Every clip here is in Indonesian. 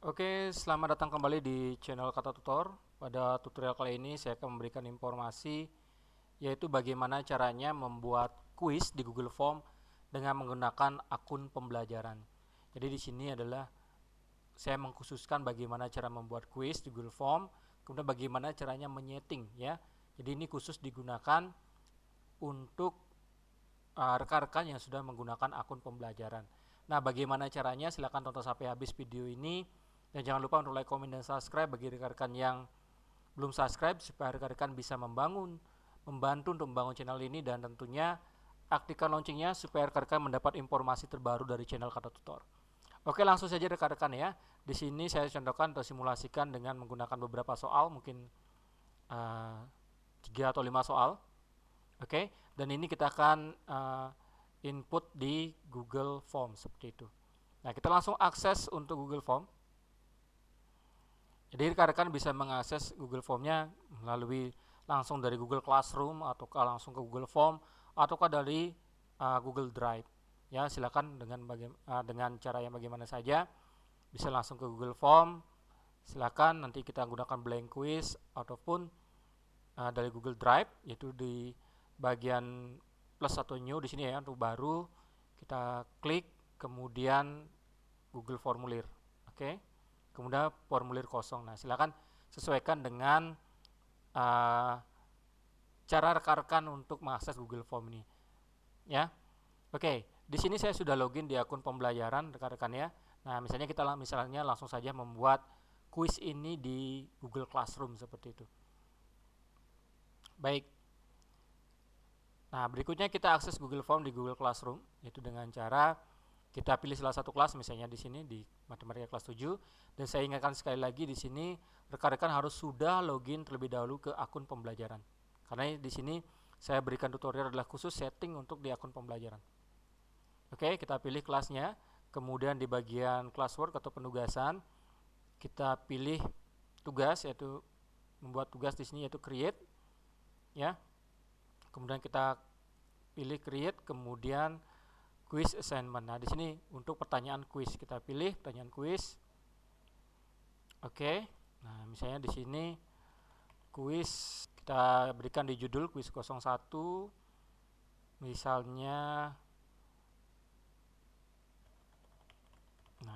Oke, selamat datang kembali di channel Kata Tutor. Pada tutorial kali ini saya akan memberikan informasi yaitu bagaimana caranya membuat kuis di Google Form dengan menggunakan akun pembelajaran. Jadi di sini adalah saya mengkhususkan bagaimana cara membuat kuis di Google Form, kemudian bagaimana caranya menyeting ya. Jadi ini khusus digunakan untuk rekan-rekan yang sudah menggunakan akun pembelajaran. Nah, bagaimana caranya? Silahkan tonton sampai habis video ini. Dan jangan lupa untuk like, komen, dan subscribe bagi rekan-rekan yang belum subscribe supaya rekan-rekan bisa membantu untuk membangun channel ini, dan tentunya aktifkan loncengnya supaya rekan-rekan mendapat informasi terbaru dari channel Kata Tutor. Oke, langsung saja rekan-rekan ya. Di sini saya contohkan atau simulasikan dengan menggunakan beberapa soal, mungkin 3 atau 5 soal. Oke, dan ini kita akan input di Google Form seperti itu. Nah, kita langsung akses untuk Google Form. Jadi rekan-rekan bisa mengakses Google Form-nya melalui langsung dari Google Classroom ataukah langsung ke Google Form ataukah dari Google Drive. Ya, silakan dengan cara yang bagaimana saja. Bisa langsung ke Google Form. Silakan nanti kita gunakan blank quiz ataupun dari Google Drive, yaitu di bagian plus atau new di sini ya, untuk baru kita klik kemudian Google Formulir. Oke. Kemudian formulir kosong. Nah, silakan sesuaikan dengan cara rekan-rekan untuk mengakses Google Form ini. Ya. Oke, di sini saya sudah login di akun pembelajaran rekan-rekan ya. Nah, misalnya langsung saja membuat kuis ini di Google Classroom seperti itu. Baik. Nah, berikutnya kita akses Google Form di Google Classroom, yaitu dengan cara kita pilih salah satu kelas, misalnya di sini di matematika kelas 7, dan saya ingatkan sekali lagi di sini rekan-rekan harus sudah login terlebih dahulu ke akun pembelajaran. Karena di sini saya berikan tutorial adalah khusus setting untuk di akun pembelajaran. Oke, kita pilih kelasnya, kemudian di bagian classwork atau penugasan kita pilih tugas, yaitu membuat tugas di sini yaitu create ya. Kemudian kita pilih create, kemudian quiz assignment. Nah, di sini untuk pertanyaan quiz kita pilih pertanyaan quiz. Oke. Nah, misalnya di sini quiz kita berikan di judul quiz 01. Misalnya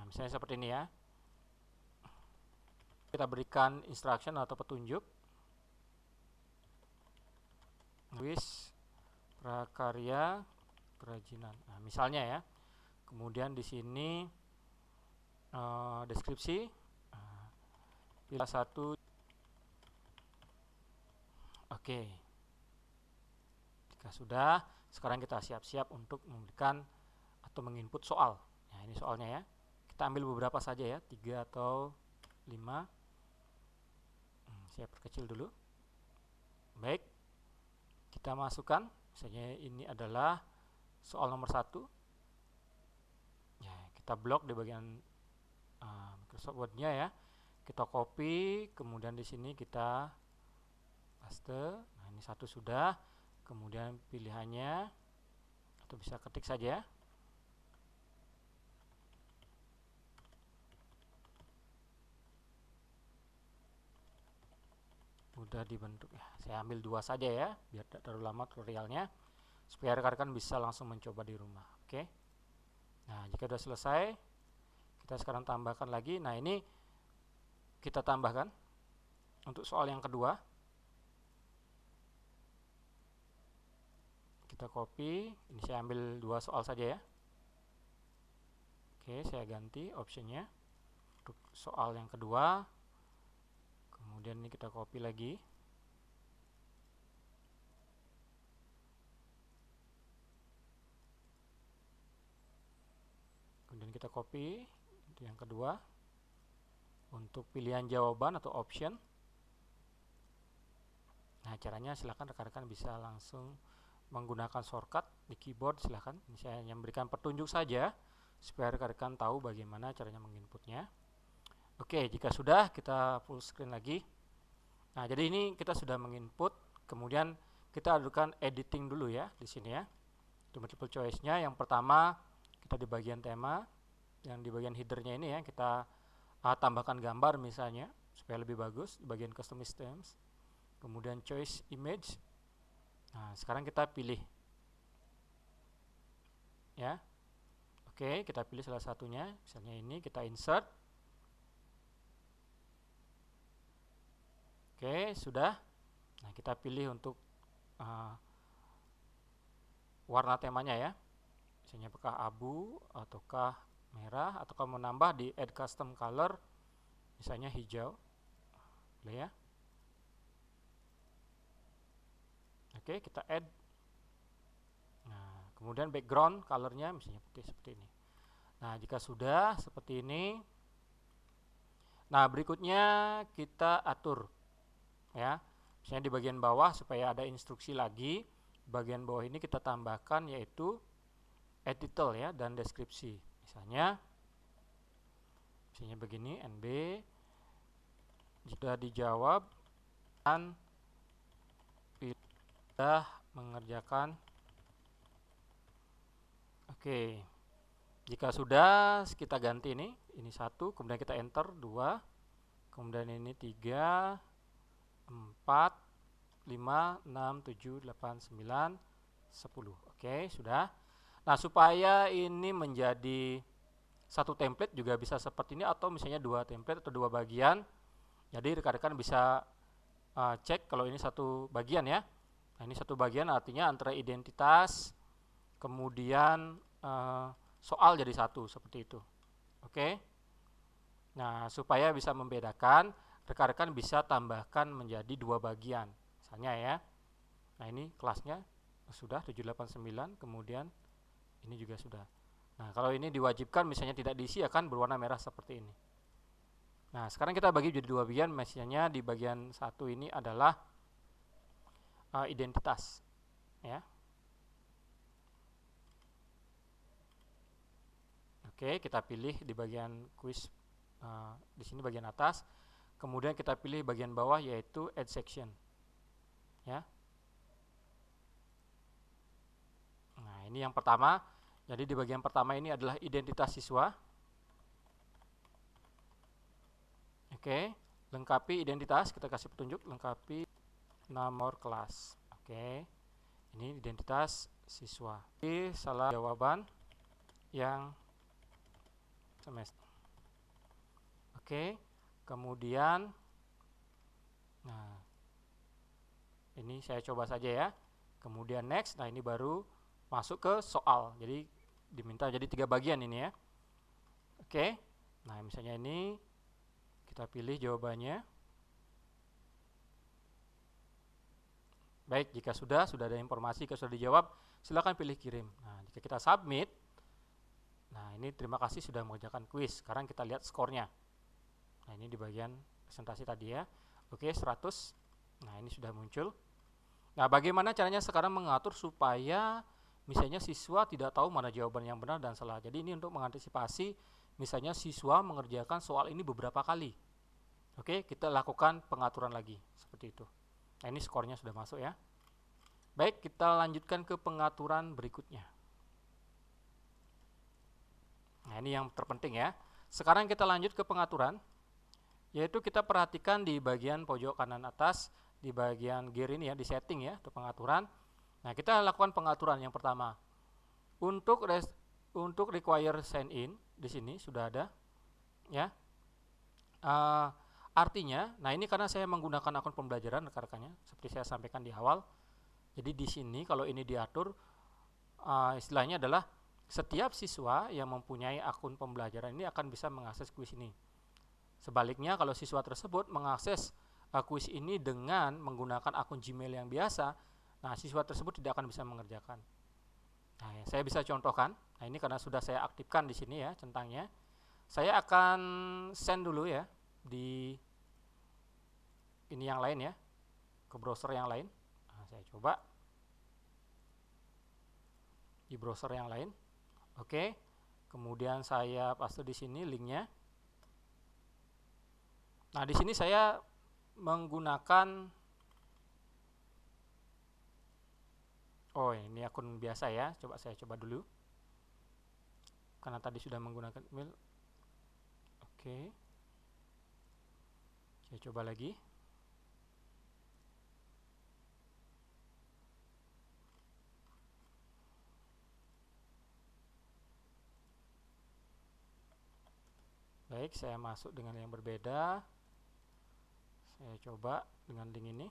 misalnya seperti ini ya. Kita berikan instruction atau petunjuk. Quiz prakarya kerajinan. Nah, misalnya ya. Kemudian di sini deskripsi, pilih satu. Oke. Jika sudah, sekarang kita siap-siap untuk memberikan atau menginput soal. Nah, ini soalnya ya. Kita ambil beberapa saja ya, 3 atau 5. Saya perkecil dulu. Baik. Kita masukkan, misalnya ini adalah soal nomor 1. Ya, kita blok di bagian Microsoft Word-nya ya. Kita copy, kemudian di sini kita paste. Nah, ini satu sudah. Kemudian pilihannya atau bisa ketik saja. Udah dibentuk ya. Saya ambil 2 saja ya, biar tidak terlalu lama tutorialnya, supaya rekan-rekan bisa langsung mencoba di rumah. Oke. Nah, jika sudah selesai, kita sekarang tambahkan lagi. Nah, ini kita tambahkan untuk soal yang kedua. Kita copy. Ini saya ambil 2 soal saja ya. Oke, saya ganti optionnya untuk soal yang kedua. Kemudian ini kita copy lagi. Kemudian kita copy untuk yang kedua. Untuk pilihan jawaban atau option. Nah, caranya silahkan rekan-rekan bisa langsung menggunakan shortcut di keyboard, silahkan. Ini saya hanya memberikan petunjuk saja supaya rekan-rekan tahu bagaimana caranya menginputnya. Oke, jika sudah, kita full screen lagi. Nah, jadi ini kita sudah menginput, kemudian kita adukan editing dulu ya di sini ya. Itu multiple choice-nya. Yang pertama kita di bagian tema, yang di bagian header-nya ini ya, kita tambahkan gambar misalnya supaya lebih bagus di bagian customize themes. Kemudian choice image. Nah, sekarang kita pilih ya. Oke, kita pilih salah satunya, misalnya ini kita insert. Oke, sudah. Nah, kita pilih untuk warna temanya ya. Misalnya apakah abu ataukah merah, ataukah menambah di add custom color, misalnya hijau. Boleh ya. Oke, kita add. Nah, kemudian background colornya misalnya putih seperti ini. Nah, jika sudah seperti ini, nah berikutnya kita atur ya. Misalnya di bagian bawah supaya ada instruksi lagi, bagian bawah ini kita tambahkan yaitu add title ya dan deskripsi. Misalnya begini, NB sudah dijawab dan sudah mengerjakan. Oke, jika sudah kita ganti ini 1, kemudian kita enter 2, kemudian ini 3, 4, 5, 6, 7, 8, 9, 10. Oke, sudah. Nah, supaya ini menjadi satu template juga bisa seperti ini, atau misalnya 2 template atau 2 bagian. Jadi rekan-rekan bisa cek kalau ini satu bagian ya. Nah, ini satu bagian artinya antara identitas kemudian soal jadi satu seperti itu. Oke. Nah, supaya bisa membedakan, rekan-rekan bisa tambahkan menjadi 2 bagian. Misalnya ya. Nah, ini kelasnya sudah 789, kemudian ini juga sudah. Nah, kalau ini diwajibkan misalnya tidak diisi akan berwarna merah seperti ini. Nah, sekarang kita bagi jadi 2 bagian. Misalnya di bagian 1 ini adalah identitas ya. Oke, kita pilih di bagian quiz di sini bagian atas. Kemudian kita pilih bagian bawah yaitu add section. Ya. Nah, ini yang pertama. Jadi di bagian pertama ini adalah identitas siswa. Oke, lengkapi identitas, kita kasih petunjuk lengkapi nomor kelas. Oke. Ini identitas siswa. Ini salah jawaban yang semester. Oke, kemudian nah ini saya coba saja ya. Kemudian next, nah ini baru masuk ke soal. Jadi diminta jadi 3 bagian ini ya. Oke. Nah, misalnya ini kita pilih jawabannya. Baik, jika sudah ada informasi, jika sudah dijawab, silakan pilih kirim. Nah, jika kita submit, nah ini terima kasih sudah mengerjakan kuis. Sekarang kita lihat skornya. Nah, ini di bagian presentasi tadi ya. Oke, 100. Nah, ini sudah muncul. Nah, bagaimana caranya sekarang mengatur supaya misalnya siswa tidak tahu mana jawaban yang benar dan salah. Jadi ini untuk mengantisipasi misalnya siswa mengerjakan soal ini beberapa kali. Oke, kita lakukan pengaturan lagi seperti itu. Nah, ini skornya sudah masuk ya. Baik, kita lanjutkan ke pengaturan berikutnya. Nah, ini yang terpenting ya. Sekarang kita lanjut ke pengaturan, yaitu kita perhatikan di bagian pojok kanan atas, di bagian gear ini ya, di setting ya, untuk pengaturan. Nah, kita lakukan pengaturan yang pertama. Untuk require sign in, di sini sudah ada ya. Artinya, nah ini karena saya menggunakan akun pembelajaran rekan-rekannya, seperti saya sampaikan di awal. Jadi di sini kalau ini diatur, istilahnya adalah setiap siswa yang mempunyai akun pembelajaran ini akan bisa mengakses kuis ini. Sebaliknya, kalau siswa tersebut mengakses kuis ini dengan menggunakan akun Gmail yang biasa, nah siswa tersebut tidak akan bisa mengerjakan. Nah, ya, saya bisa contohkan. Nah, ini karena sudah saya aktifkan di sini ya centangnya. Saya akan send dulu ya di ini yang lain ya, ke browser yang lain. Nah, saya coba di browser yang lain. Oke, kemudian saya paste di sini linknya. Nah, di sini saya menggunakan, oh ini akun biasa ya, saya coba dulu. Karena tadi sudah menggunakan email. Oke. Saya coba lagi. Baik, saya masuk dengan yang berbeda. Saya coba dengan link ini.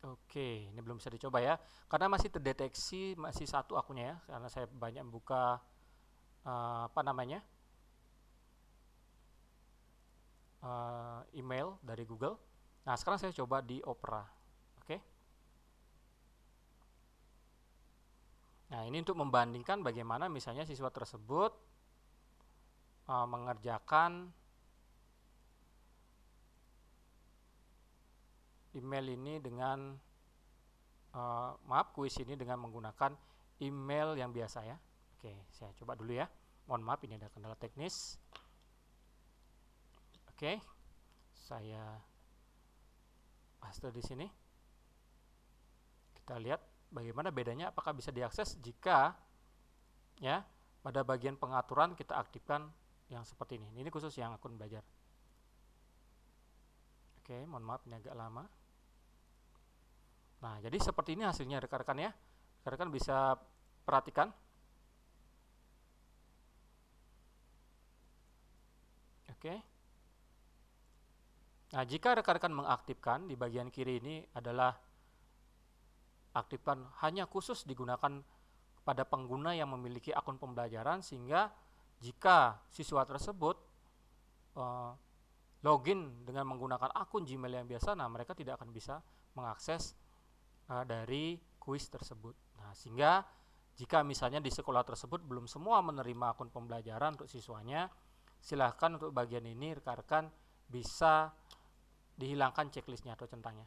Oke, ini belum bisa dicoba ya, karena masih terdeteksi masih satu akunnya ya, karena saya banyak membuka email dari Google. Nah, sekarang saya coba di Opera. Oke. Nah, ini untuk membandingkan bagaimana misalnya siswa tersebut mengerjakan email ini dengan kuis ini dengan menggunakan email yang biasa ya. Oke, saya coba dulu ya. Mohon maaf, ini ada kendala teknis. Oke, saya paste di sini. Kita lihat bagaimana bedanya, apakah bisa diakses jika ya pada bagian pengaturan kita aktifkan yang seperti ini. Ini khusus yang akun belajar. Oke, mohon maaf ini agak lama. Nah, jadi seperti ini hasilnya rekan-rekan ya. Rekan-rekan bisa perhatikan. Oke. Nah, jika rekan-rekan mengaktifkan di bagian kiri ini adalah aktifkan hanya khusus digunakan pada pengguna yang memiliki akun pembelajaran, sehingga jika siswa tersebut login dengan menggunakan akun Gmail yang biasa, nah mereka tidak akan bisa mengakses dari kuis tersebut. Nah, sehingga jika misalnya di sekolah tersebut belum semua menerima akun pembelajaran untuk siswanya, silahkan untuk bagian ini rekan-rekan bisa dihilangkan checklistnya atau centangnya.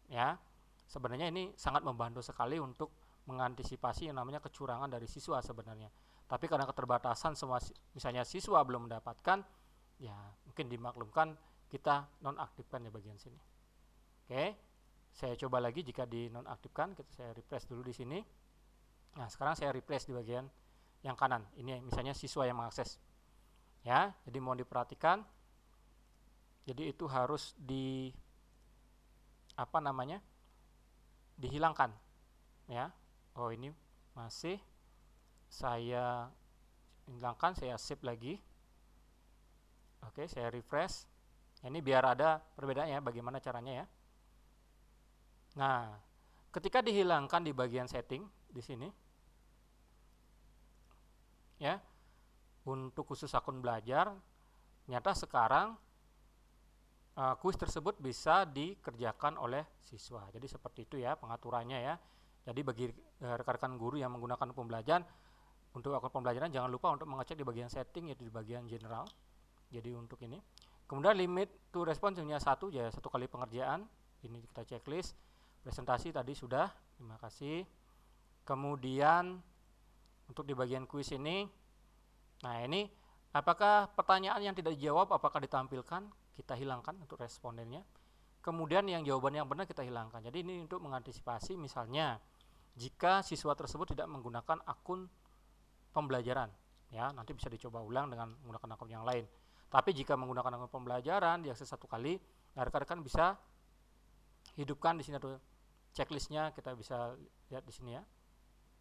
Ya, sebenarnya ini sangat membantu sekali untuk mengantisipasi yang namanya kecurangan dari siswa sebenarnya. Tapi karena keterbatasan semua, misalnya siswa belum mendapatkan, ya mungkin dimaklumkan kita nonaktifkan di bagian sini. Oke. Saya coba lagi jika di nonaktifkan, saya refresh dulu di sini. Nah, sekarang saya refresh di bagian yang kanan. Ini misalnya siswa yang mengakses. Ya, jadi mohon diperhatikan. Jadi itu harus dihilangkan. Ya. Oh, ini masih saya hilangkan, saya save lagi. Oke, saya refresh. Ini biar ada perbedaannya bagaimana caranya ya. Nah, ketika dihilangkan di bagian setting di sini, ya, untuk khusus akun belajar, ternyata sekarang kuis tersebut bisa dikerjakan oleh siswa. Jadi seperti itu ya pengaturannya ya. Jadi bagi rekan-rekan guru yang menggunakan pembelajaran, untuk akun pembelajaran jangan lupa untuk mengecek di bagian setting, yaitu di bagian general. Jadi untuk ini. Kemudian limit to response hanya 1, ya 1 kali pengerjaan. Ini kita checklist. Presentasi tadi sudah, terima kasih. Kemudian untuk di bagian kuis ini, nah ini apakah pertanyaan yang tidak dijawab apakah ditampilkan, kita hilangkan untuk respondennya. Kemudian yang jawaban yang benar kita hilangkan. Jadi ini untuk mengantisipasi misalnya jika siswa tersebut tidak menggunakan akun pembelajaran, ya nanti bisa dicoba ulang dengan menggunakan akun yang lain. Tapi jika menggunakan akun pembelajaran diakses 1 kali, nah rekan-rekan bisa hidupkan di sini atau checklistnya, kita bisa lihat di sini ya.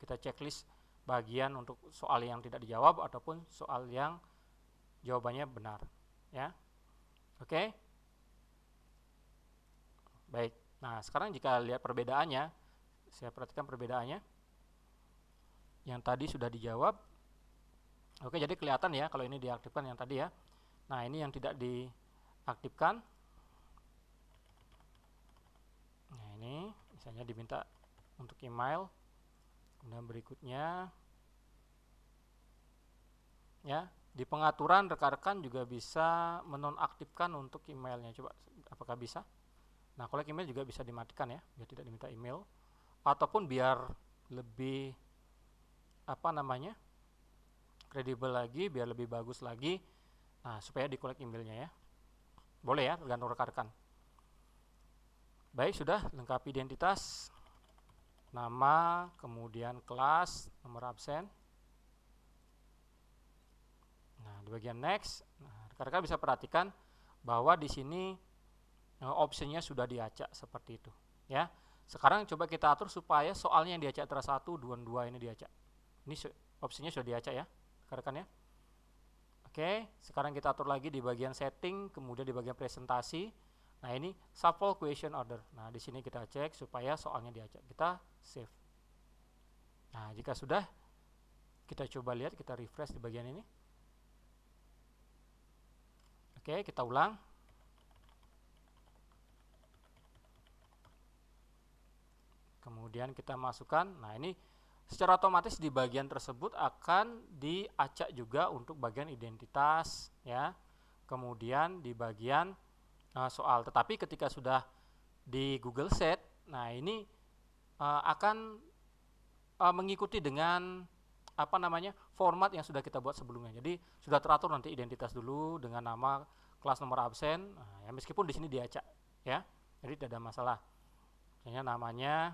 Kita checklist bagian untuk soal yang tidak dijawab ataupun soal yang jawabannya benar, ya. Oke. Baik. Nah, sekarang jika lihat perbedaannya, saya perhatikan perbedaannya. Yang tadi sudah dijawab. Oke, jadi kelihatan ya kalau ini diaktifkan yang tadi ya. Nah, ini yang tidak diaktifkan. Nah, ini misalnya diminta untuk email. Kemudian berikutnya ya, di pengaturan rekan-rekan juga bisa menonaktifkan untuk emailnya. Coba apakah bisa? Nah, kalau email juga bisa dimatikan ya, biar tidak diminta email. Ataupun biar lebih kredibel lagi, biar lebih bagus lagi. Nah, supaya dikolek emailnya ya. Boleh ya, tergantung rekan-rekan. Baik, sudah lengkapi identitas. nama, kemudian kelas, nomor absen. Nah, di bagian next, rekan-rekan bisa perhatikan bahwa di sini opsinya sudah diacak seperti itu, ya. Sekarang coba kita atur supaya soalnya yang diacak antara 1, 2, 2 ini diacak. Ini opsinya sudah diacak ya, rekan-rekan ya. Oke, sekarang kita atur lagi di bagian setting, kemudian di bagian presentasi. Nah, ini shuffle question order. Nah, di sini kita cek supaya soalnya diacak. Kita save. Nah, jika sudah, kita coba lihat, kita refresh di bagian ini. Oke, kita ulang. Kemudian kita masukkan. Nah, ini secara otomatis di bagian tersebut akan diacak juga untuk bagian identitas, ya. Kemudian di bagian soal. Tetapi ketika sudah di Google Sheet, nah ini akan mengikuti dengan format yang sudah kita buat sebelumnya. Jadi sudah teratur nanti identitas dulu dengan nama, kelas, nomor absen. Nah, ya meskipun di sini diacak, ya. Jadi tidak ada masalah. Namanya